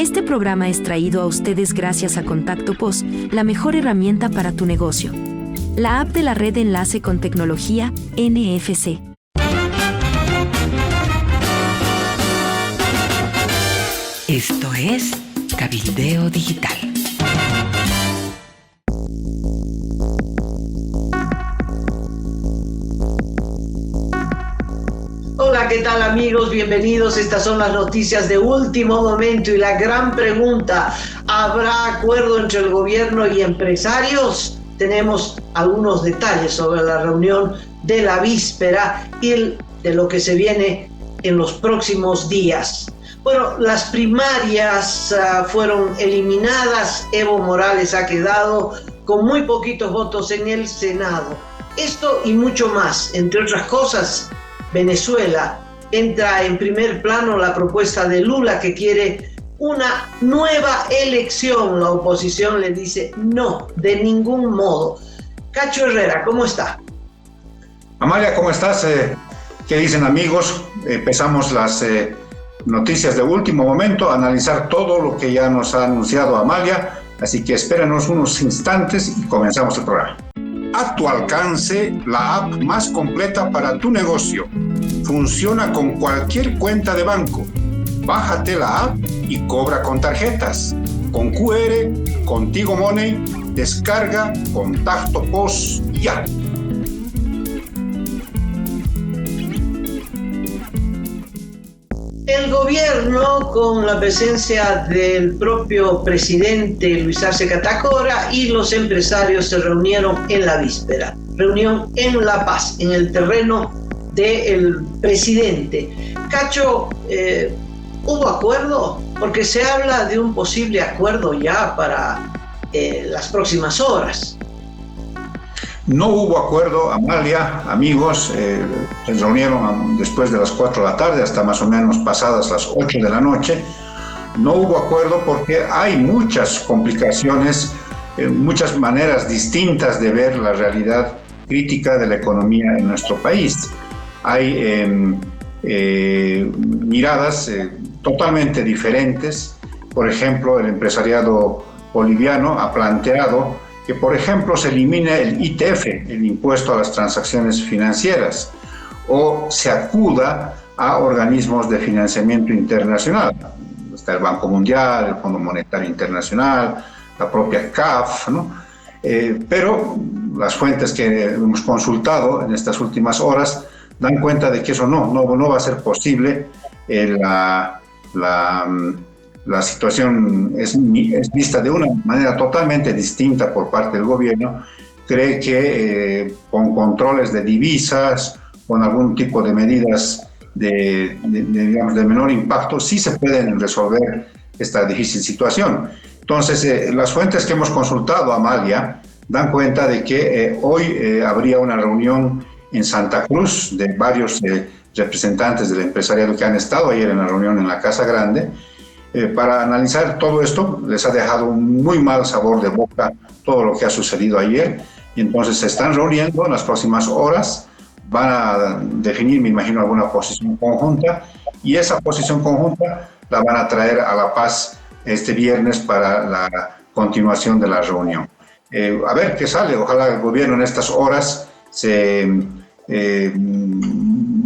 Este programa es traído a ustedes gracias a Contacto POS, la mejor herramienta para tu negocio. La app de la red de enlace con tecnología, NFC. Esto es Cabildeo Digital. Hola, ¿qué tal amigos? Bienvenidos. Estas son las noticias de último momento y la gran pregunta: ¿habrá acuerdo entre el gobierno y empresarios? Tenemos algunos detalles sobre la reunión de la víspera y de lo que se viene en los próximos días. Bueno, las primarias fueron eliminadas. Evo Morales ha quedado con muy poquitos votos en el Senado. Esto y mucho más, entre otras cosas. Venezuela entra en primer plano la propuesta de Lula, que quiere una nueva elección. La oposición le dice no, de ningún modo. Cacho Herrera, ¿cómo está? Amalia, ¿cómo estás? ¿Qué dicen amigos? Empezamos las noticias de último momento, a analizar todo lo que ya nos ha anunciado Amalia, así que espérenos unos instantes y comenzamos el programa. A tu alcance, la app más completa para tu negocio. Funciona con cualquier cuenta de banco. Bájate la app y cobra con tarjetas. Con QR, con Tigo Money, descarga Contacto POS ya. El gobierno, con la presencia del propio presidente Luis Arce Catacora, y los empresarios se reunieron en la víspera. Reunión en La Paz, en el terreno del presidente. Cacho, ¿hubo acuerdo? Porque se habla de un posible acuerdo ya para las próximas horas. No hubo acuerdo, Amalia, amigos, se reunieron después de las 4 de la tarde hasta más o menos pasadas las 8 de la noche. No hubo acuerdo porque hay muchas complicaciones, muchas maneras distintas de ver la realidad crítica de la economía en nuestro país. Hay miradas totalmente diferentes. Por ejemplo, el empresariado boliviano ha planteado que, por ejemplo, se elimine el ITF, el impuesto a las transacciones financieras, o se acuda a organismos de financiamiento internacional. Está el Banco Mundial, el Fondo Monetario Internacional, la propia CAF, ¿no? Pero las fuentes que hemos consultado en estas últimas horas dan cuenta de que eso no va a ser posible. La situación es vista de una manera totalmente distinta por parte del gobierno. Cree que con controles de divisas, con algún tipo de medidas de menor impacto, sí se pueden resolver esta difícil situación. Entonces, las fuentes que hemos consultado, Amalia, dan cuenta de que hoy habría una reunión en Santa Cruz de varios representantes del empresariado que han estado ayer en la reunión en la Casa Grande. Para analizar todo esto. Les ha dejado un muy mal sabor de boca todo lo que ha sucedido ayer, y entonces se están reuniendo en las próximas horas. Van a definir, me imagino, alguna posición conjunta, y esa posición conjunta la van a traer a La Paz este viernes para la continuación de la reunión. A ver qué sale. Ojalá el gobierno en estas horas se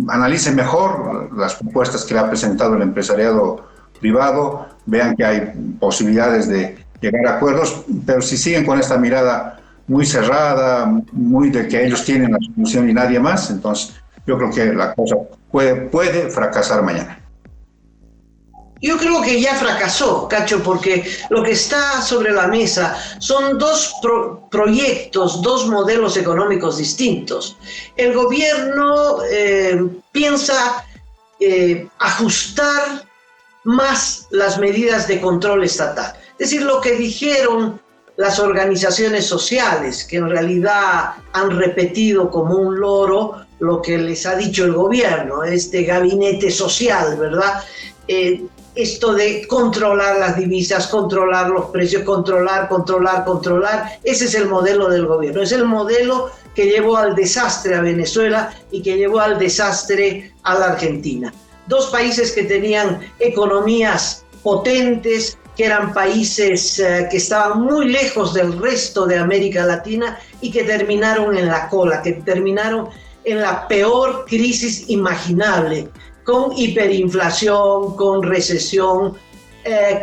analice mejor las propuestas que le ha presentado el empresariado privado, vean que hay posibilidades de llegar a acuerdos, pero si siguen con esta mirada muy cerrada, muy de que ellos tienen la solución y nadie más, entonces yo creo que la cosa puede fracasar mañana. Yo creo que ya fracasó, Cacho, porque lo que está sobre la mesa son dos proyectos, dos modelos económicos distintos. El gobierno piensa ajustar más las medidas de control estatal. Es decir, lo que dijeron las organizaciones sociales, que en realidad han repetido como un loro lo que les ha dicho el gobierno, este gabinete social, ¿verdad? Esto de controlar las divisas, controlar los precios, controlar, ese es el modelo del gobierno, es el modelo que llevó al desastre a Venezuela y que llevó al desastre a la Argentina. Dos países que tenían economías potentes, que eran países que estaban muy lejos del resto de América Latina y que terminaron en la cola, que terminaron en la peor crisis imaginable, con hiperinflación, con recesión,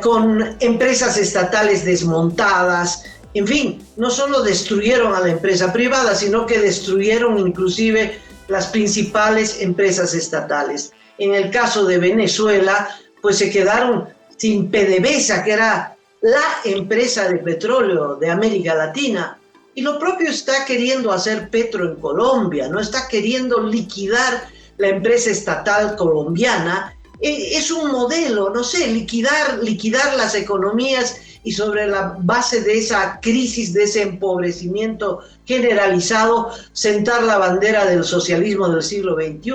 con empresas estatales desmontadas. En fin, no solo destruyeron a la empresa privada, sino que destruyeron inclusive las principales empresas estatales. En el caso de Venezuela, pues se quedaron sin PDVSA, que era la empresa de petróleo de América Latina. Y lo propio está queriendo hacer Petro en Colombia, ¿no? Está queriendo liquidar la empresa estatal colombiana. Es un modelo, no sé, liquidar las economías y sobre la base de esa crisis, de ese empobrecimiento generalizado, sentar la bandera del socialismo del siglo XXI.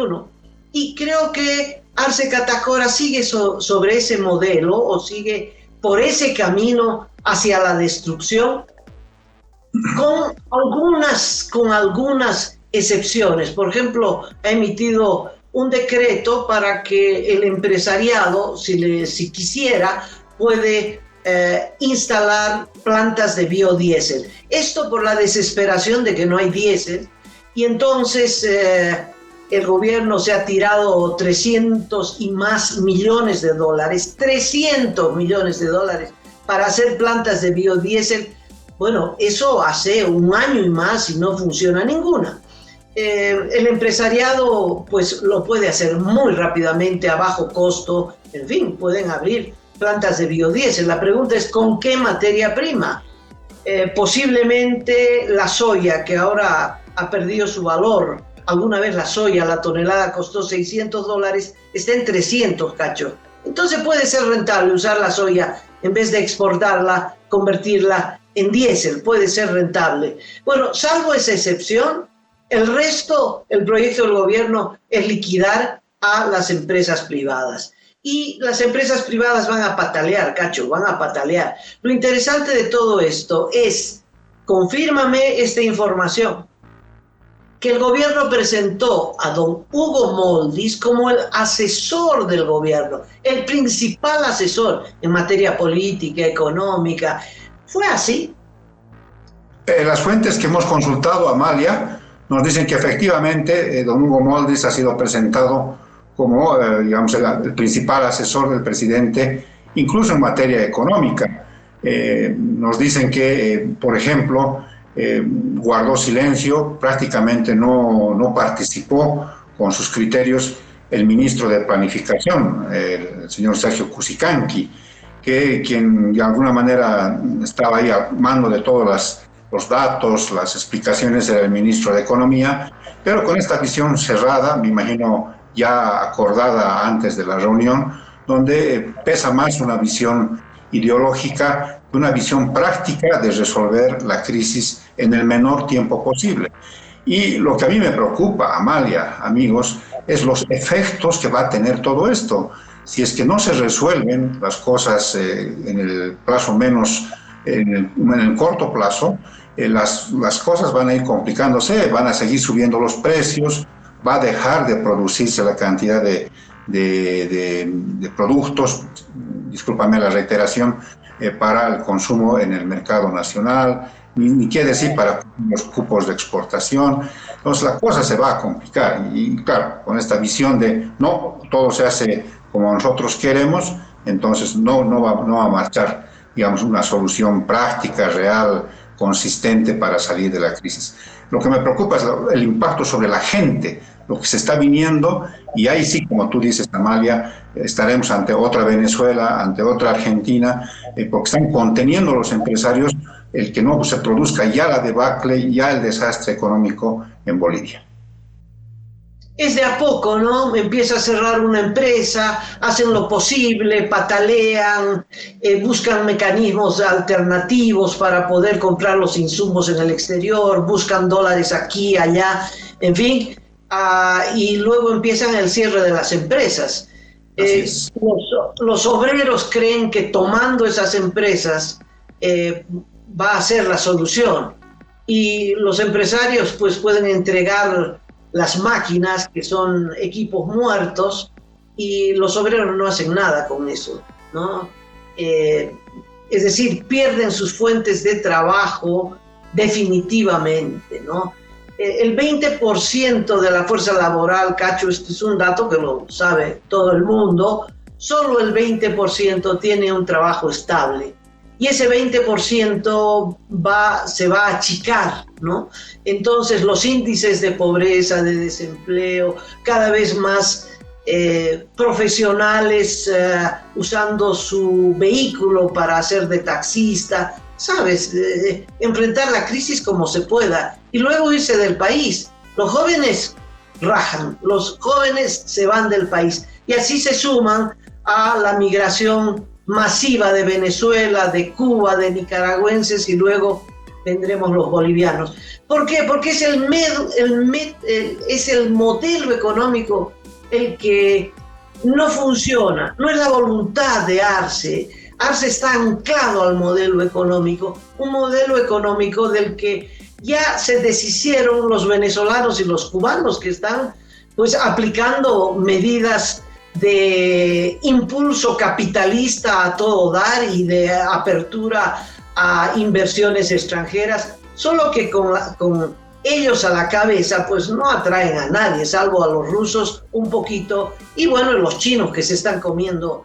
Y creo que Arce Catacora sigue sobre ese modelo o sigue por ese camino hacia la destrucción, con algunas excepciones. Por ejemplo, ha emitido un decreto para que el empresariado, si quisiera, puede instalar plantas de biodiesel. Esto por la desesperación de que no hay diésel, y entonces el gobierno se ha tirado 300 y más millones de dólares, 300 millones de dólares para hacer plantas de biodiesel. Bueno, eso hace un año y más y no funciona ninguna. El empresariado pues lo puede hacer muy rápidamente a bajo costo. En fin, pueden abrir plantas de biodiesel. La pregunta es ¿con qué materia prima? Posiblemente la soya, que ahora ha perdido su valor. Alguna vez la soya, la tonelada costó $600, está en 300, cacho. Entonces puede ser rentable usar la soya en vez de exportarla, convertirla en diésel, puede ser rentable. Bueno, salvo esa excepción, el resto, el proyecto del gobierno es liquidar a las empresas privadas. Y las empresas privadas van a patalear, cacho, van a patalear. Lo interesante de todo esto es, confírmame esta información, que el gobierno presentó a don Hugo Moldis como el asesor del gobierno, el principal asesor en materia política, económica. ¿Fue así? Las fuentes que hemos consultado, Amalia, nos dicen que efectivamente don Hugo Moldis ha sido presentado como, digamos, el principal asesor del presidente, incluso en materia económica. Nos dicen que, por ejemplo, guardó silencio, prácticamente no participó con sus criterios el ministro de Planificación, el señor Sergio Cusicanqui, quien de alguna manera estaba ahí al mando de todos los datos, las explicaciones, era el ministro de Economía, pero con esta visión cerrada, me imagino ya acordada antes de la reunión, donde pesa más una visión ideológica que una visión práctica de resolver la crisis en el menor tiempo posible. Y lo que a mí me preocupa, Amalia, amigos, es los efectos que va a tener todo esto. Si es que no se resuelven las cosas en el plazo menos, en el corto plazo, las cosas van a ir complicándose, van a seguir subiendo los precios, va a dejar de producirse la cantidad de productos, discúlpame la reiteración, para el consumo en el mercado nacional, ni qué decir para los cupos de exportación. Entonces la cosa se va a complicar y claro, con esta visión de no todo se hace como nosotros queremos, entonces no va a marchar, digamos, una solución práctica, real, consistente para salir de la crisis. Lo que me preocupa es el impacto sobre la gente, lo que se está viniendo, y ahí sí, como tú dices, Amalia, estaremos ante otra Venezuela, ante otra Argentina, porque están conteniendo los empresarios el que no se produzca ya la debacle, ya el desastre económico en Bolivia. Es de a poco, ¿no? Empieza a cerrar una empresa, hacen lo posible, patalean, buscan mecanismos alternativos para poder comprar los insumos en el exterior, buscan dólares aquí, allá, en fin, y luego empiezan el cierre de las empresas. Los obreros creen que tomando esas empresas va a ser la solución, y los empresarios pues pueden entregar las máquinas, que son equipos muertos, y los obreros no hacen nada con eso, ¿no? es decir, pierden sus fuentes de trabajo definitivamente, ¿no? El 20% de la fuerza laboral, Cacho, este es un dato que lo sabe todo el mundo, solo el 20% tiene un trabajo estable. Y ese 20% se va a achicar, ¿no? Entonces los índices de pobreza, de desempleo, cada vez más profesionales usando su vehículo para hacer de taxista, ¿sabes? Enfrentar la crisis como se pueda y luego irse del país. Los jóvenes rajan, los jóvenes se van del país y así se suman a la migración masiva de Venezuela, de Cuba, de nicaragüenses y luego vendremos los bolivianos. ¿Por qué? Porque es el modelo económico el que no funciona, no es la voluntad de Arce. Arce está anclado al modelo económico, un modelo económico del que ya se deshicieron los venezolanos y los cubanos que están pues aplicando medidas de impulso capitalista a todo dar y de apertura a inversiones extranjeras, solo que con ellos a la cabeza pues no atraen a nadie, salvo a los rusos un poquito, y bueno, los chinos que se están comiendo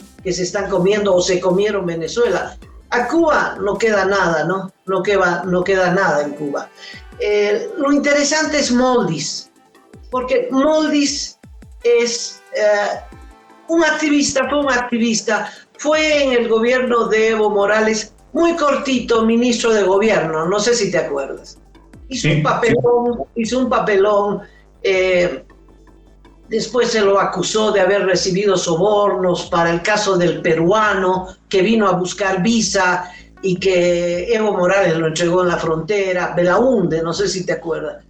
o se comieron Venezuela. A Cuba no queda nada, ¿no? No queda nada en Cuba. Lo interesante es Moldis, porque Moldis es fue un activista, fue en el gobierno de Evo Morales, muy cortito, ministro de gobierno, no sé si te acuerdas. Hizo un papelón, después se lo acusó de haber recibido sobornos para el caso del peruano que vino a buscar visa y que Evo Morales lo entregó en la frontera, Belaúnde, no sé si te acuerdas.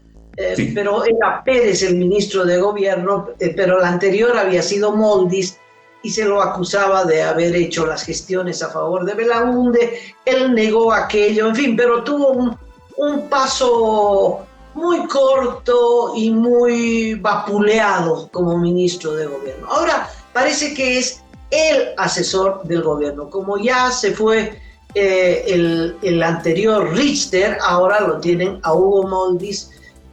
Sí. Pero era Pérez el ministro de gobierno, pero el anterior había sido Moldis y se lo acusaba de haber hecho las gestiones a favor de Belaúnde. Él negó aquello, en fin, pero tuvo un paso muy corto y muy vapuleado como ministro de gobierno. Ahora parece que es el asesor del gobierno. Como ya se fue el anterior Richter, ahora lo tienen a Hugo Moldis,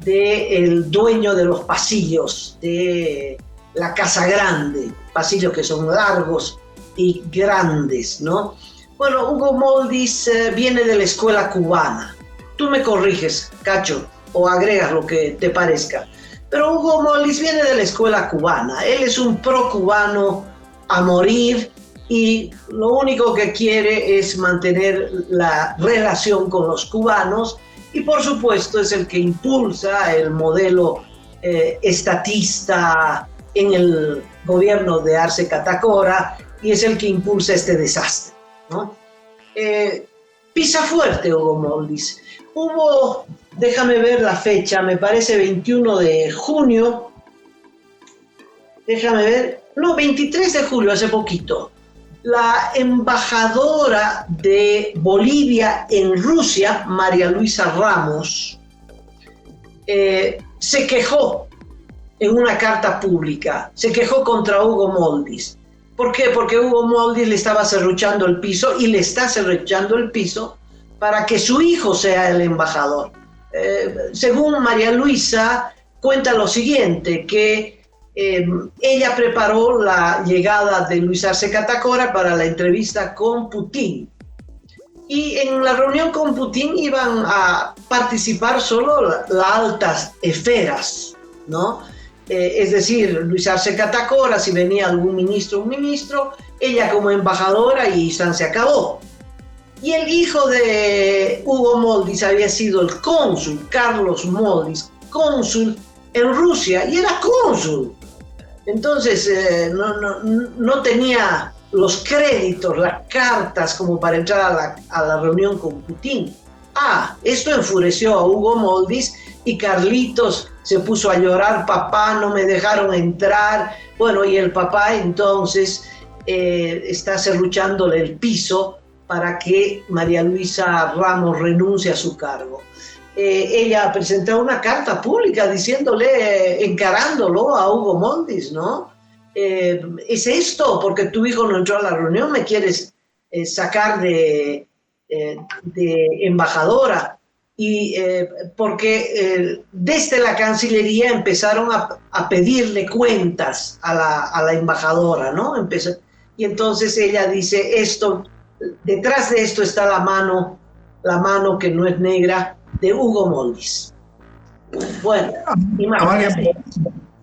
el dueño de los pasillos de la Casa Grande, pasillos que son largos y grandes, ¿no? Bueno, Hugo Moldis viene de la escuela cubana. Tú me corriges, Cacho, o agregas lo que te parezca. Pero Hugo Moldis viene de la escuela cubana. Él es un pro-cubano a morir y lo único que quiere es mantener la relación con los cubanos y por supuesto es el que impulsa el modelo estatista en el gobierno de Arce Catacora y es el que impulsa este desastre, ¿no? Pisa fuerte Hugo Moldis. Hubo, déjame ver la fecha, me parece 21 de junio, 23 de julio, hace poquito, la embajadora de Bolivia en Rusia, María Luisa Ramos, se quejó en una carta pública, se quejó contra Hugo Moldis. ¿Por qué? Porque Hugo Moldis le estaba serruchando el piso y le está serruchando el piso para que su hijo sea el embajador. Según María Luisa, cuenta lo siguiente, que ella preparó la llegada de Luis Arce Catacora para la entrevista con Putin. Y en la reunión con Putin iban a participar solo las altas esferas, ¿no? Es decir, Luis Arce Catacora, si venía algún ministro, un ministro, ella como embajadora y se acabó. Y el hijo de Hugo Moldis había sido el cónsul, Carlos Moldis, cónsul en Rusia, y era cónsul. Entonces no tenía los créditos, las cartas como para entrar a la reunión con Putin. Esto enfureció a Hugo Moldis y Carlitos se puso a llorar, papá, no me dejaron entrar. Bueno, y el papá entonces está serruchándole el piso para que María Luisa Ramos renuncie a su cargo. Ella presentó una carta pública diciéndole, encarándolo a Hugo Moldis, ¿no? ¿Es esto? Porque tu hijo no entró a la reunión, ¿me quieres sacar de de embajadora, y porque desde la Cancillería empezaron a pedirle cuentas a la embajadora, ¿no? Y entonces ella dice, detrás de esto está la mano que no es negra, de Hugo Moldis. Bueno, Amalia,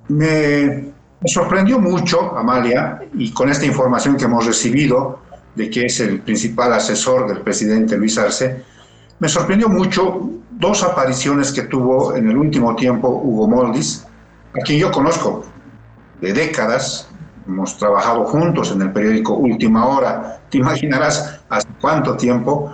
me sorprendió mucho, Amalia, y con esta información que hemos recibido de que es el principal asesor del presidente Luis Arce, me sorprendió mucho dos apariciones que tuvo en el último tiempo Hugo Moldis, a quien yo conozco de décadas. Hemos trabajado juntos en el periódico Última Hora, te imaginarás hace cuánto tiempo.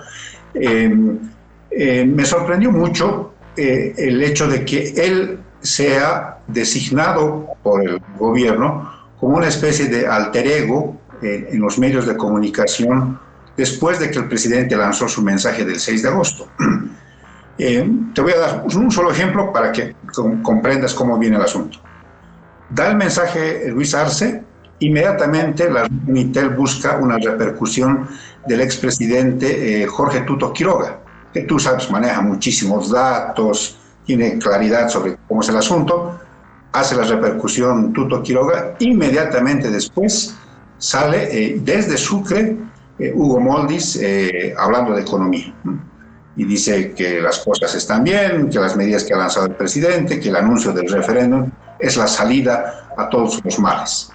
Me sorprendió mucho el hecho de que él sea designado por el gobierno como una especie de alter ego en los medios de comunicación después de que el presidente lanzó su mensaje del 6 de agosto. Te voy a dar un solo ejemplo para que comprendas cómo viene el asunto. Da el mensaje Luis Arce, inmediatamente la Unitel busca una repercusión del expresidente Jorge Tuto Quiroga, que tú sabes maneja muchísimos datos, tiene claridad sobre cómo es el asunto, hace la repercusión Tuto Quiroga, inmediatamente después sale desde Sucre Hugo Moldis hablando de economía, ¿no? Y dice que las cosas están bien, que las medidas que ha lanzado el presidente, que el anuncio del referéndum es la salida a todos los males.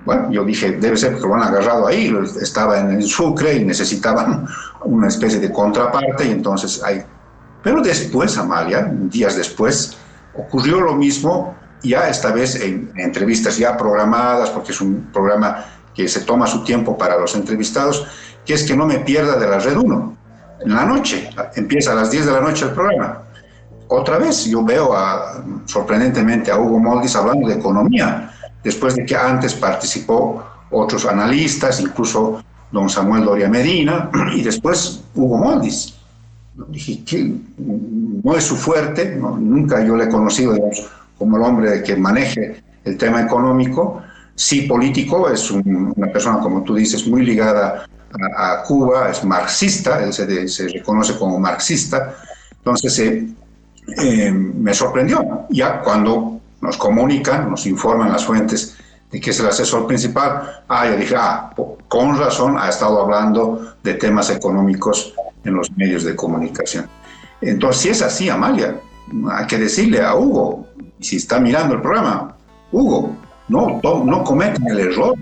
Bueno, yo dije, debe ser que lo han agarrado ahí, estaba en el Sucre y necesitaban una especie de contraparte, y entonces ahí. Pero después, Amalia, días después, ocurrió lo mismo, ya esta vez en entrevistas ya programadas, porque es un programa que se toma su tiempo para los entrevistados, que es que no me pierda de la Red 1. En la noche, empieza a las 10 de la noche el programa. Otra vez yo veo sorprendentemente a Hugo Moldis hablando de economía, después de que antes participó otros analistas, incluso don Samuel Doria Medina, y después Hugo Moldis. Dije que no es su fuerte, no, nunca yo le he conocido, digamos, como el hombre que maneje el tema económico. Sí, político, es una persona, como tú dices, muy ligada a Cuba, es marxista, él se reconoce como marxista. Entonces me sorprendió, ya cuando nos comunican, nos informan las fuentes de que es el asesor principal, yo dije, con razón ha estado hablando de temas económicos en los medios de comunicación. Entonces, si es así, Amalia, hay que decirle a Hugo, si está mirando el programa, Hugo, no cometan el error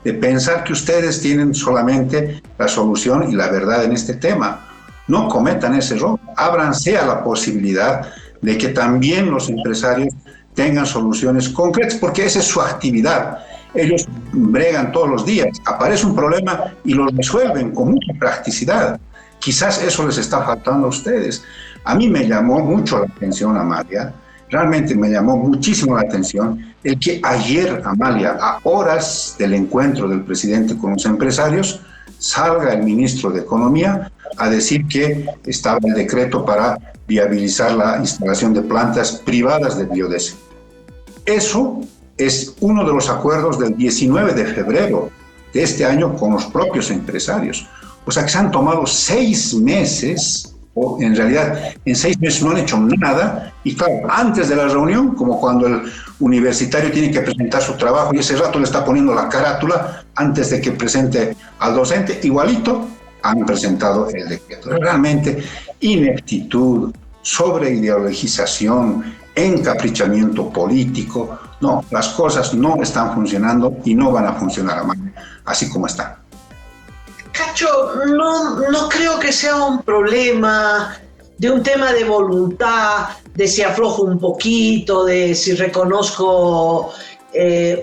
de pensar que ustedes tienen solamente la solución y la verdad en este tema. No cometan ese error, ábranse a la posibilidad de que también los empresarios tengan soluciones concretas, porque esa es su actividad. Ellos bregan todos los días, aparece un problema y lo resuelven con mucha practicidad. Quizás eso les está faltando a ustedes. A mí me llamó mucho la atención, Amalia, realmente me llamó muchísimo la atención el que ayer, Amalia, a horas del encuentro del presidente con los empresarios, salga el ministro de Economía a decir que estaba el decreto para viabilizar la instalación de plantas privadas de biodiesel. Eso es uno de los acuerdos del 19 de febrero de este año con los propios empresarios. O sea que se han tomado 6 meses, o en realidad en 6 meses no han hecho nada, y claro, antes de la reunión, como cuando el universitario tiene que presentar su trabajo y ese rato le está poniendo la carátula antes de que presente al docente, igualito han presentado el decreto. Realmente ineptitud, sobreideologización, encaprichamiento político. No, las cosas no están funcionando y no van a funcionar así como están. Cacho, no creo que sea un problema de un tema de voluntad, de si aflojo un poquito, de si reconozco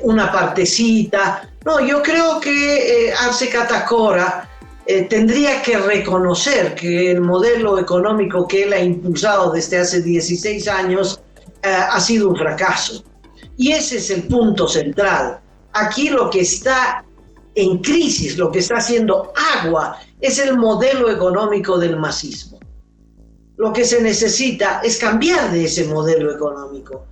una partecita. No, yo creo que Arce Catacora tendría que reconocer que el modelo económico que él ha impulsado desde hace 16 años ha sido un fracaso. Y ese es el punto central. Aquí lo que está en crisis, lo que está haciendo agua, es el modelo económico del masismo. Lo que se necesita es cambiar de ese modelo económico.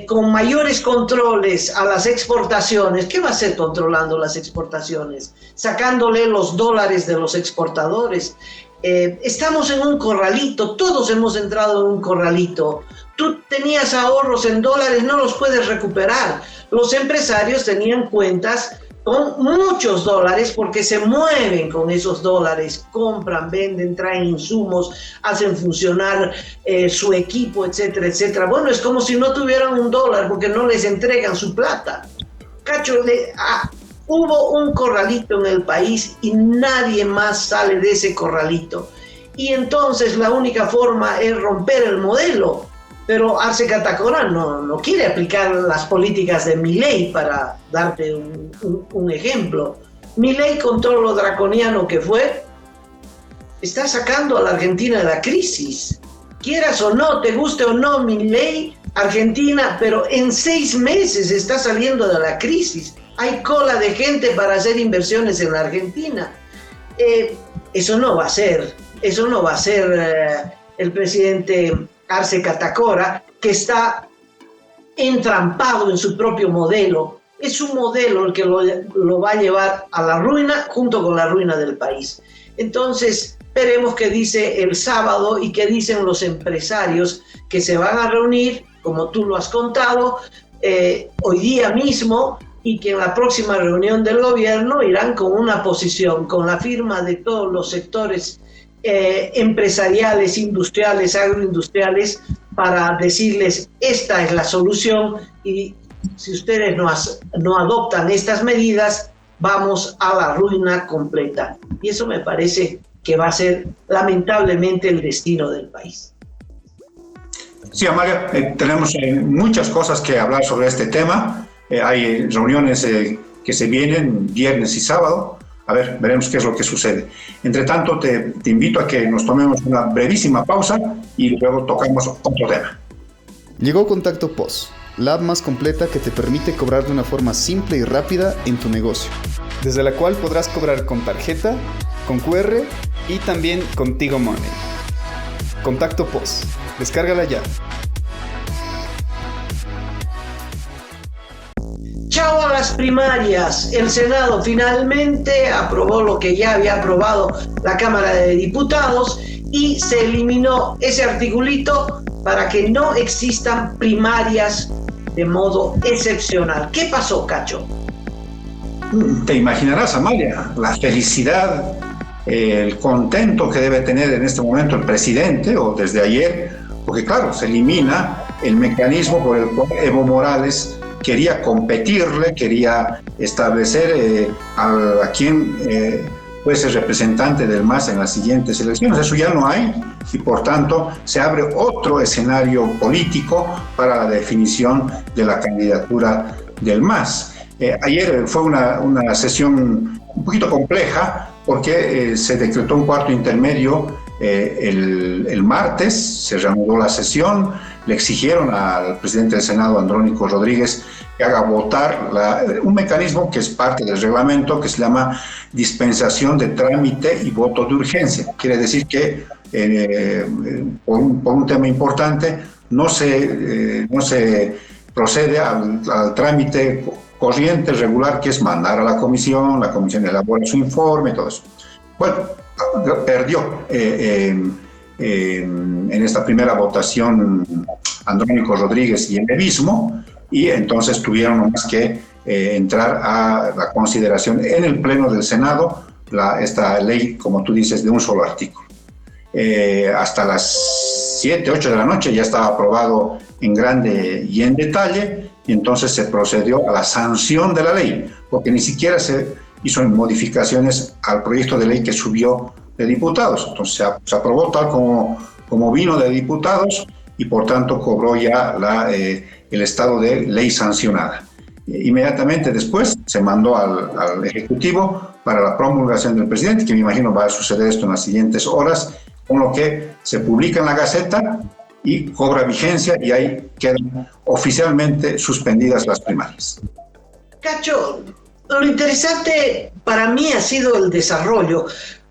con mayores controles a las exportaciones. ¿Qué va a hacer controlando las exportaciones? Sacándole los dólares de los exportadores. Estamos en un corralito, todos hemos entrado en un corralito. Tú tenías ahorros en dólares, no los puedes recuperar. Los empresarios tenían cuentas con muchos dólares porque se mueven con esos dólares, compran, venden, traen insumos, hacen funcionar su equipo, etcétera, etcétera. Bueno, es como si no tuvieran un dólar porque no les entregan su plata. Cacho, hubo un corralito en el país y nadie más sale de ese corralito. Y entonces la única forma es romper el modelo. Pero Arce Catacora no quiere aplicar las políticas de Milei, para darte un ejemplo. Milei, con todo lo draconiano que fue, está sacando a la Argentina de la crisis. Quieras o no, te guste o no, Milei, Argentina, pero en 6 meses está saliendo de la crisis. Hay cola de gente para hacer inversiones en la Argentina. Eso no va a ser el presidente Arce Catacora, que está entrampado en su propio modelo. Es su modelo el que lo va a llevar a la ruina junto con la ruina del país. Entonces, veremos qué dice el sábado y qué dicen los empresarios que se van a reunir, como tú lo has contado, hoy día mismo, y que en la próxima reunión del gobierno irán con una posición, con la firma de todos los sectores empresariales, industriales, agroindustriales, para decirles: esta es la solución, y si ustedes no adoptan estas medidas, vamos a la ruina completa. Y eso me parece que va a ser lamentablemente el destino del país. Sí, Amalia, tenemos muchas cosas que hablar sobre este tema. Hay reuniones que se vienen viernes y sábado. A ver, veremos qué es lo que sucede. Entre tanto, te invito a que nos tomemos una brevísima pausa y luego tocamos otro tema. Llegó Contacto POS, la app más completa que te permite cobrar de una forma simple y rápida en tu negocio, desde la cual podrás cobrar con tarjeta, con QR y también con Tigo Money. Contacto POS, descárgala ya. Chao a las primarias. El Senado finalmente aprobó lo que ya había aprobado la Cámara de Diputados y se eliminó ese articulito para que no existan primarias de modo excepcional. ¿Qué pasó, Cacho? Te imaginarás, Amalia, la felicidad, el contento que debe tener en este momento el presidente, o desde ayer, porque claro, se elimina el mecanismo por el cual Evo Morales quería competirle, quería establecer a quien fuese representante del MAS en las siguientes elecciones. Eso ya no hay, y por tanto se abre otro escenario político para la definición de la candidatura del MAS. Ayer fue una sesión un poquito compleja porque se decretó un cuarto intermedio el martes, se reanudó la sesión, le exigieron al presidente del Senado, Andrónico Rodríguez, que haga votar un mecanismo que es parte del reglamento, que se llama dispensación de trámite y voto de urgencia. Quiere decir que por un tema importante no se procede al trámite corriente, regular, que es mandar a la comisión elabora su informe y todo eso. Bueno, perdió en esta primera votación Andrónico Rodríguez y el levismo, y entonces tuvieron más que entrar a la consideración en el Pleno del Senado esta ley, como tú dices, de un solo artículo. Hasta las 7, 8 de la noche ya estaba aprobado en grande y en detalle, y entonces se procedió a la sanción de la ley, porque ni siquiera se hizo modificaciones al proyecto de ley que subió de diputados. Entonces se aprobó tal como vino de diputados, y por tanto cobró ya el estado de ley sancionada. Inmediatamente después se mandó al Ejecutivo para la promulgación del presidente, que me imagino va a suceder esto en las siguientes horas, con lo que se publica en la Gaceta y cobra vigencia, y ahí quedan oficialmente suspendidas las primarias. Cacho, lo interesante para mí ha sido el desarrollo.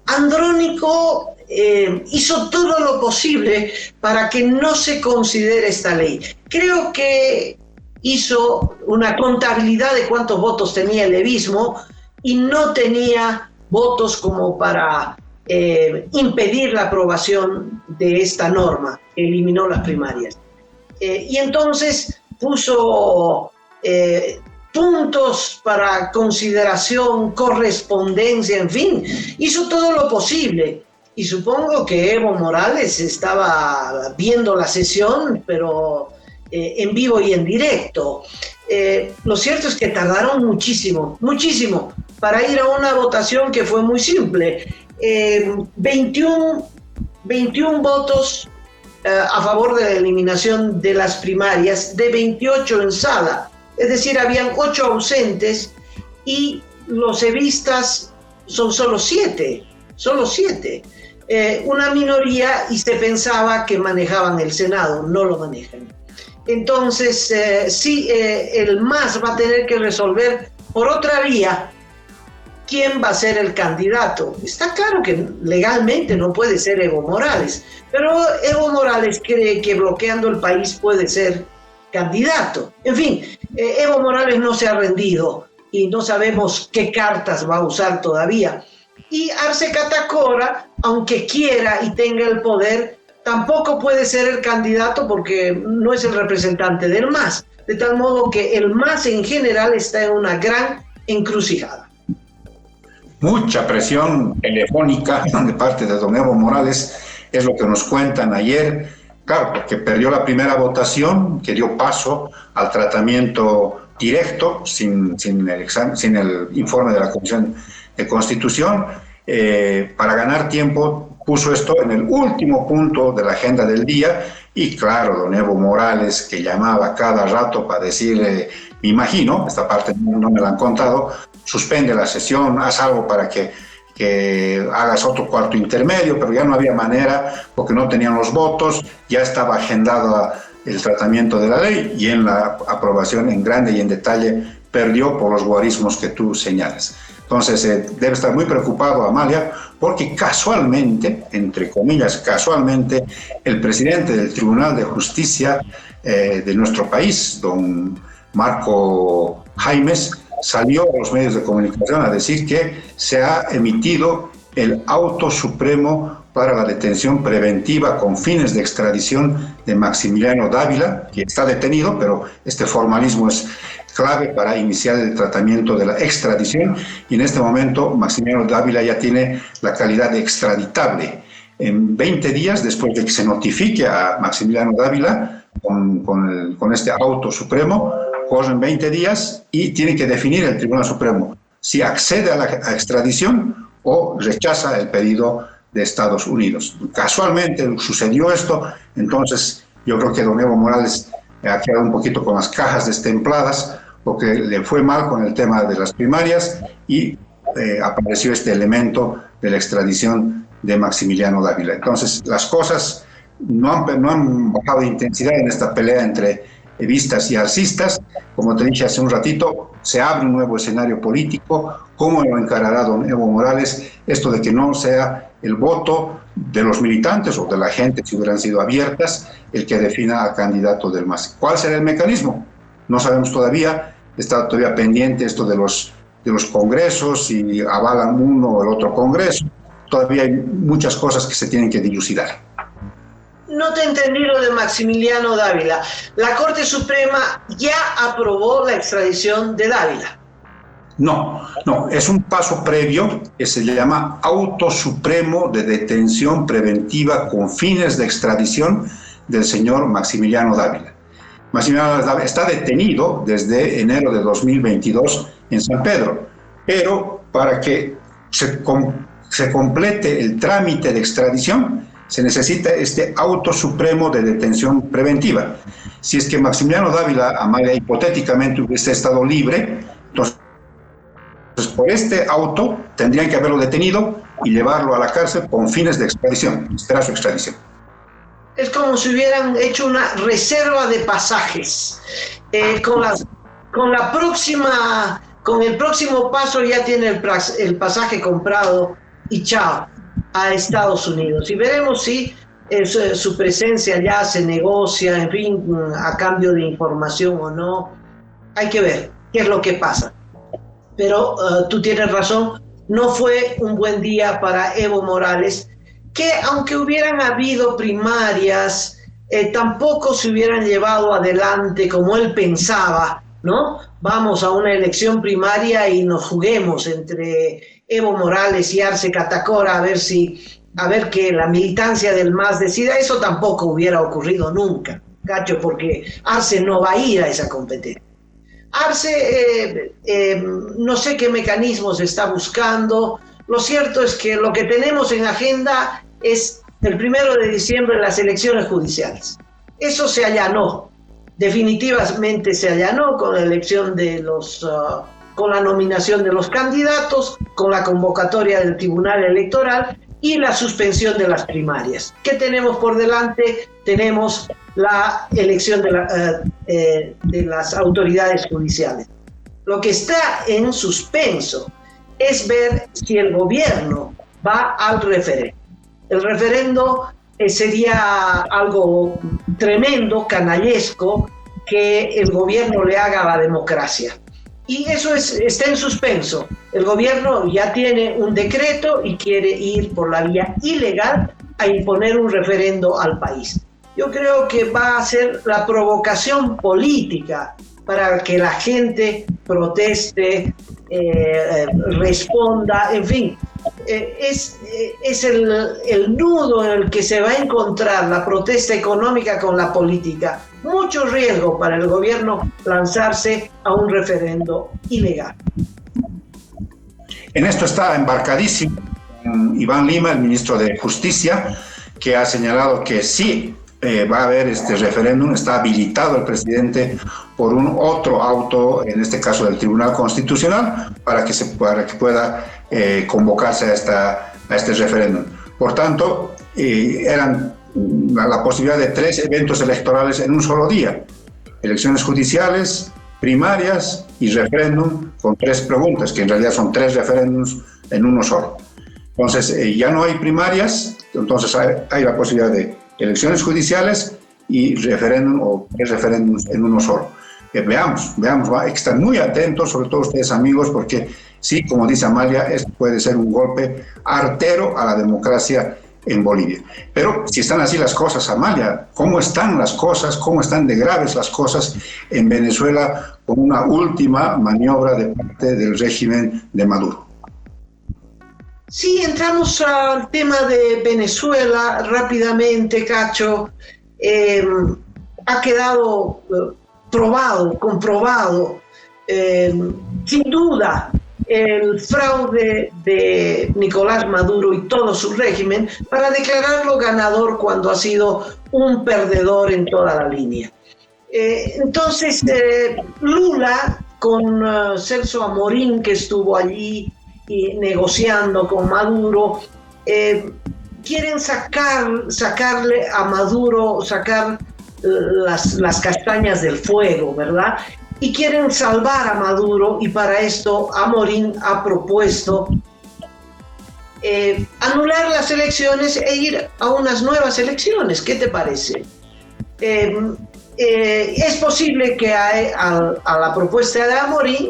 Andrónico hizo todo lo posible para que no se considere esta ley. Creo que hizo una contabilidad de cuántos votos tenía el levismo y no tenía votos como para impedir la aprobación de esta norma. Eliminó las primarias. Y entonces puso puntos para consideración, correspondencia, en fin, hizo todo lo posible. Y supongo que Evo Morales estaba viendo la sesión, pero en vivo y en directo. Lo cierto es que tardaron muchísimo para ir a una votación que fue muy simple. 21 votos a favor de la eliminación de las primarias, de 28 en sala. Es decir, habían 8 ausentes y los evistas son solo 7. Una minoría, y se pensaba que manejaban el Senado, no lo manejan. Entonces, sí, el MAS va a tener que resolver por otra vía quién va a ser el candidato. Está claro que legalmente no puede ser Evo Morales, pero Evo Morales cree que bloqueando el país puede ser candidato. En fin, Evo Morales no se ha rendido y no sabemos qué cartas va a usar todavía. Y Arce Catacora, aunque quiera y tenga el poder, tampoco puede ser el candidato porque no es el representante del MAS. De tal modo que el MAS en general está en una gran encrucijada. Mucha presión telefónica de parte de don Evo Morales, es lo que nos cuentan ayer. Claro, porque perdió la primera votación, que dio paso al tratamiento directo, sin el informe de la Comisión de Constitución. Para ganar tiempo puso esto en el último punto de la agenda del día y claro, don Evo Morales, que llamaba cada rato para decirle, me imagino, esta parte no me la han contado, suspende la sesión, haz algo para que hagas otro cuarto intermedio, pero ya no había manera porque no tenían los votos, ya estaba agendado el tratamiento de la ley y en la aprobación en grande y en detalle perdió por los guarismos que tú señalas. Entonces debe estar muy preocupado Amalia porque casualmente, entre comillas casualmente, el presidente del Tribunal de Justicia de nuestro país, don Marco Jaimes, salió a los medios de comunicación a decir que se ha emitido el auto supremo para la detención preventiva con fines de extradición de Maximiliano Dávila, que está detenido, pero este formalismo es clave para iniciar el tratamiento de la extradición y en este momento Maximiliano Dávila ya tiene la calidad de extraditable. En 20 días, después de que se notifique a Maximiliano Dávila con este auto supremo, corren 20 días y tiene que definir el Tribunal Supremo si accede a la extradición o rechaza el pedido de Estados Unidos. Casualmente sucedió esto, entonces yo creo que don Evo Morales ha quedado un poquito con las cajas destempladas porque le fue mal con el tema de las primarias y apareció este elemento de la extradición de Maximiliano Dávila. Entonces las cosas no han bajado de intensidad en esta pelea entre evistas y arcistas. Como te dije hace un ratito, se abre un nuevo escenario político. ¿Cómo lo encarará don Evo Morales? Esto de que no sea el voto de los militantes o de la gente, si hubieran sido abiertas, el que defina al candidato del MAS. ¿Cuál será el mecanismo? No sabemos todavía. Está todavía pendiente esto de los congresos, si avalan uno o el otro congreso. Todavía hay muchas cosas que se tienen que dilucidar. No te entendí lo de Maximiliano Dávila. La Corte Suprema ya aprobó la extradición de Dávila. No, es un paso previo que se llama auto supremo de detención preventiva con fines de extradición del señor Maximiliano Dávila. Maximiliano Dávila está detenido desde enero de 2022 en San Pedro, pero para que se complete el trámite de extradición se necesita este auto supremo de detención preventiva. Si es que Maximiliano Dávila, Amalia, hipotéticamente hubiese estado libre, entonces por este auto tendrían que haberlo detenido y llevarlo a la cárcel con fines de extradición, esperar su extradición. Es como si hubieran hecho una reserva de pasajes. Con el próximo paso ya tiene el pasaje comprado y chao, a Estados Unidos. Y veremos si su presencia allá se negocia, en fin, a cambio de información o no. Hay que ver qué es lo que pasa. Pero tú tienes razón, no fue un buen día para Evo Morales, que aunque hubieran habido primarias, tampoco se hubieran llevado adelante como él pensaba, ¿no? Vamos a una elección primaria y nos juguemos entre Evo Morales y Arce Catacora a ver que la militancia del MAS decida. Eso tampoco hubiera ocurrido nunca, Cacho, porque Arce no va a ir a esa competencia. Arce, no sé qué mecanismos está buscando. Lo cierto es que lo que tenemos en agenda es el 1 de diciembre las elecciones judiciales. Eso se allanó, definitivamente se allanó con la elección de con la nominación de los candidatos, con la convocatoria del Tribunal Electoral y la suspensión de las primarias. ¿Qué tenemos por delante? Tenemos la elección de las autoridades judiciales. Lo que está en suspenso es ver si el gobierno va al referendo. El referendo sería algo tremendo, canallesco, que el gobierno le haga a la democracia. Y eso está en suspenso. El gobierno ya tiene un decreto y quiere ir por la vía ilegal a imponer un referendo al país. Yo creo que va a ser la provocación política para que la gente proteste, responda, en fin. Es el nudo en el que se va a encontrar la protesta económica con la política. Mucho riesgo para el gobierno lanzarse a un referendo ilegal. En esto está embarcadísimo Iván Lima, el ministro de Justicia, que ha señalado que sí va a haber este referéndum. Está habilitado el presidente por un otro auto, en este caso del Tribunal Constitucional, para que pueda convocarse a este referéndum. Por tanto, eran la posibilidad de 3 eventos electorales en un solo día: elecciones judiciales, primarias y referéndum, con 3 preguntas, que en realidad son 3 referéndums en uno solo. Entonces, ya no hay primarias, entonces hay la posibilidad de elecciones judiciales y referéndum o 3 referéndums en uno solo. Veamos, hay que estar muy atentos, sobre todo ustedes amigos, porque sí, como dice Amalia, esto puede ser un golpe artero a la democracia en Bolivia. Pero si están así las cosas, Amalia, ¿cómo están las cosas? ¿Cómo están de graves las cosas en Venezuela con una última maniobra de parte del régimen de Maduro? Sí, entramos al tema de Venezuela rápidamente, Cacho. Ha quedado comprobado, sin duda, el fraude de Nicolás Maduro y todo su régimen para declararlo ganador cuando ha sido un perdedor en toda la línea. Entonces, Lula, con Celso Amorín, que estuvo allí y negociando con Maduro, quieren sacarle a Maduro, sacar las castañas del fuego, ¿verdad? Y quieren salvar a Maduro, y para esto Amorín ha propuesto anular las elecciones e ir a unas nuevas elecciones. ¿Qué te parece? Es posible que a la propuesta de Amorín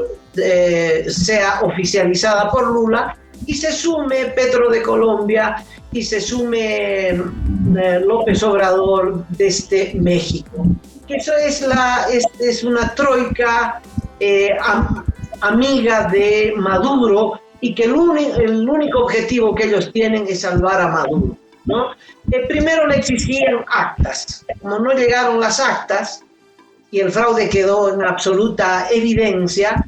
sea oficializada por Lula y se sume Petro de Colombia y se sume López Obrador desde México. Eso es una troika amiga de Maduro, y que el único objetivo que ellos tienen es salvar a Maduro, ¿no? Primero le exigían actas. Como no llegaron las actas y el fraude quedó en absoluta evidencia,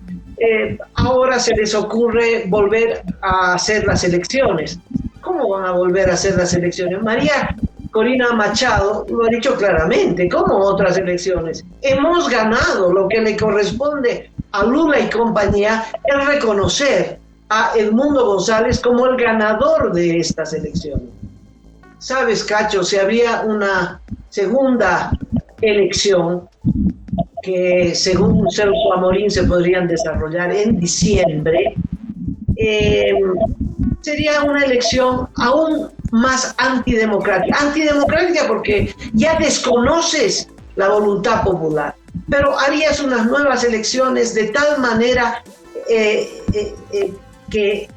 ahora se les ocurre volver a hacer las elecciones. ¿Cómo van a volver a hacer las elecciones? María Corina Machado lo ha dicho claramente. ¿Cómo otras elecciones? Hemos ganado. Lo que le corresponde a Lula y compañía es reconocer a Edmundo González como el ganador de estas elecciones. ¿Sabes, Cacho? Si habría una segunda elección que, según Celso sería una elección aún más antidemocrática. Antidemocrática porque ya desconoces la voluntad popular, pero harías unas nuevas elecciones de tal manera que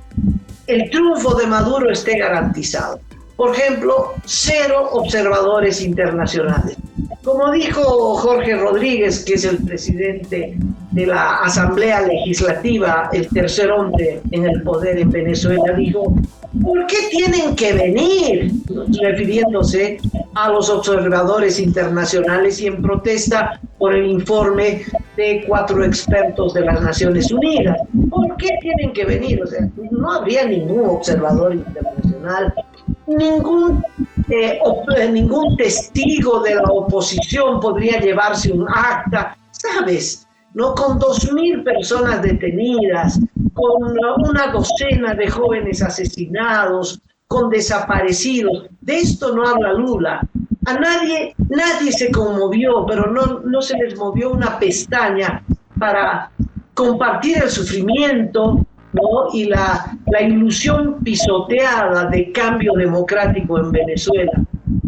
el triunfo de Maduro esté garantizado. Por ejemplo, 0 observadores internacionales. Como dijo Jorge Rodríguez, que es el presidente de la Asamblea Legislativa, el tercer hombre en el poder en Venezuela, dijo, ¿por qué tienen que venir? Refiriéndose a los observadores internacionales y en protesta por el informe de 4 expertos de las Naciones Unidas. ¿Por qué tienen que venir? O sea, no habría ningún observador internacional, ningún testigo de la oposición podría llevarse un acta, ¿sabes? ¿No? Con 2.000 personas detenidas, con una docena de jóvenes asesinados, con desaparecidos. De esto no habla Lula. A nadie se conmovió, pero no se les movió una pestaña para compartir el sufrimiento, ¿no? Y la ilusión pisoteada de cambio democrático en Venezuela.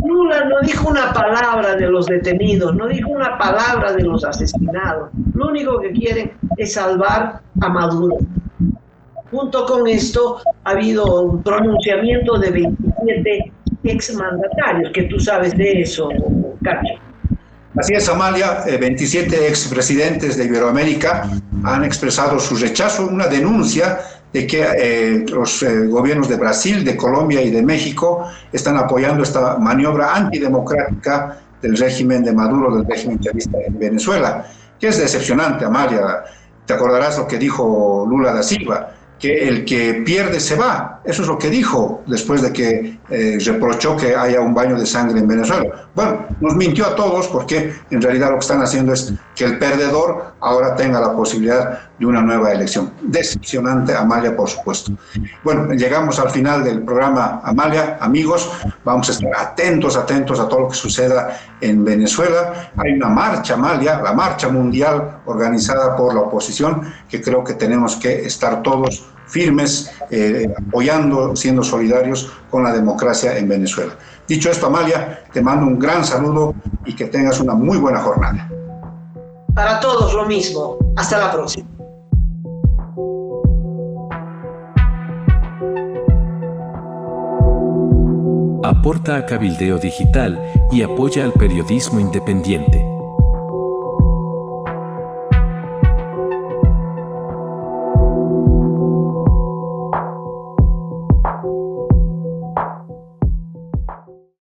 Lula no dijo una palabra de los detenidos, no dijo una palabra de los asesinados. Lo único que quieren es salvar a Maduro. Junto con esto ha habido un pronunciamiento de 27 exmandatarios, que tú sabes de eso, Cacho. Así es, Amalia, 27 expresidentes de Iberoamérica han expresado su rechazo, una denuncia de que los gobiernos de Brasil, de Colombia y de México están apoyando esta maniobra antidemocrática del régimen de Maduro, del régimen chavista en Venezuela, que es decepcionante, Amalia. Te acordarás lo que dijo Lula da Silva, que el que pierde se va. Eso es lo que dijo después de que reprochó que haya un baño de sangre en Venezuela. Bueno, nos mintió a todos porque en realidad lo que están haciendo es que el perdedor ahora tenga la posibilidad de una nueva elección. Decepcionante, Amalia, por supuesto. Bueno, llegamos al final del programa, Amalia. Amigos, vamos a estar atentos a todo lo que suceda en Venezuela. Hay una marcha, Amalia, la marcha mundial organizada por la oposición, que creo que tenemos que estar todos firmes, apoyando, siendo solidarios con la democracia en Venezuela. Dicho esto, Amalia, te mando un gran saludo y que tengas una muy buena jornada. Para todos lo mismo. Hasta la próxima. Aporta a Cabildeo Digital y apoya al periodismo independiente.